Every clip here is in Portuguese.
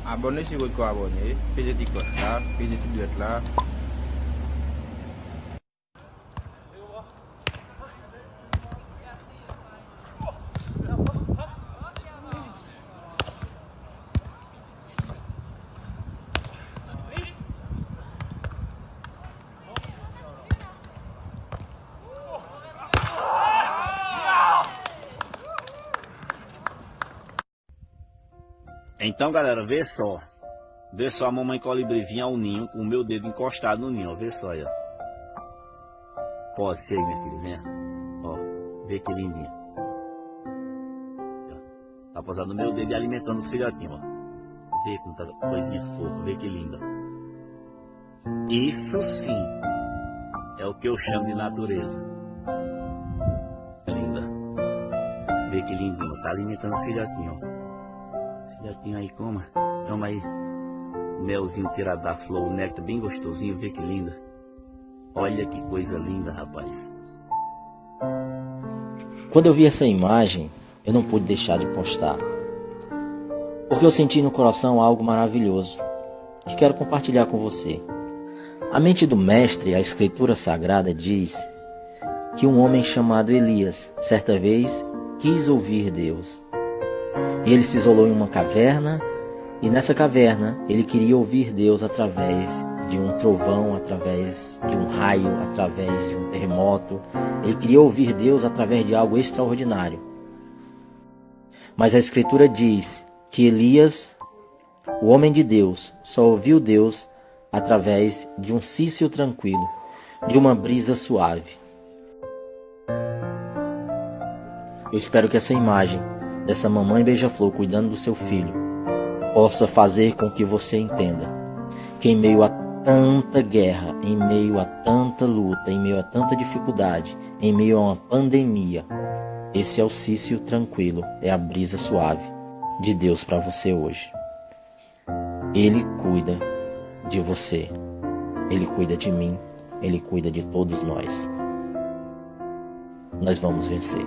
abonne sikut ko abonne page ikut lah page itu duit lah. Então, galera, vê só. Vê só a mamãe colibri vinha ao ninho com o meu dedo encostado no ninho, ó. Vê só aí, ó. Posse aí, minha filha, venha. Ó, vê que lindinha. Tá posando no meu dedo e alimentando os filhotinhos, ó. Vê como tá coisinha fofa, vê que linda. Isso sim é o que eu chamo de natureza. Linda. Vê que lindinho, tá alimentando os filhotinhos, ó. Filhotinho aí, coma aí. Melzinho tirado da flor, o néctar bem gostosinho, vê que linda. Olha que coisa linda, rapaz. Quando eu vi essa imagem, eu não pude deixar de postar, porque eu senti no coração algo maravilhoso, que quero compartilhar com você. A mente do mestre, a escritura sagrada diz que um homem chamado Elias, certa vez, quis ouvir Deus. E ele se isolou em uma caverna, e nessa caverna ele queria ouvir Deus através de um trovão, através de um raio, através de um terremoto. Ele queria ouvir Deus através de algo extraordinário. Mas a Escritura diz que Elias, o homem de Deus, só ouviu Deus através de um cício tranquilo, de uma brisa suave. Eu espero que essa imagem dessa mamãe beija-flor cuidando do seu filho possa fazer com que você entenda que em meio a tanta guerra, em meio a tanta luta, em meio a tanta dificuldade, em meio a uma pandemia, esse é o cício tranquilo, é a brisa suave de Deus para você hoje. Ele cuida de você, Ele cuida de mim, Ele cuida de todos nós. Nós vamos vencer.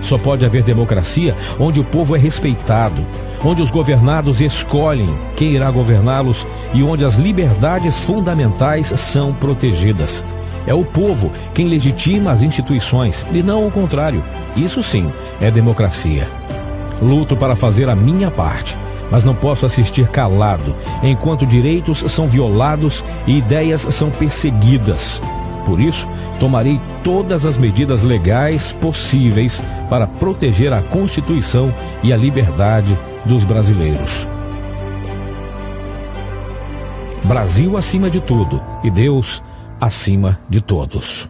Só pode haver democracia onde o povo é respeitado, onde os governados escolhem quem irá governá-los e onde as liberdades fundamentais são protegidas. É o povo quem legitima as instituições e não o contrário. Isso sim é democracia. Luto para fazer a minha parte, mas não posso assistir calado enquanto direitos são violados e ideias são perseguidas. Por isso, tomarei todas as medidas legais possíveis para proteger a Constituição e a liberdade dos brasileiros. Brasil acima de tudo e Deus acima de todos.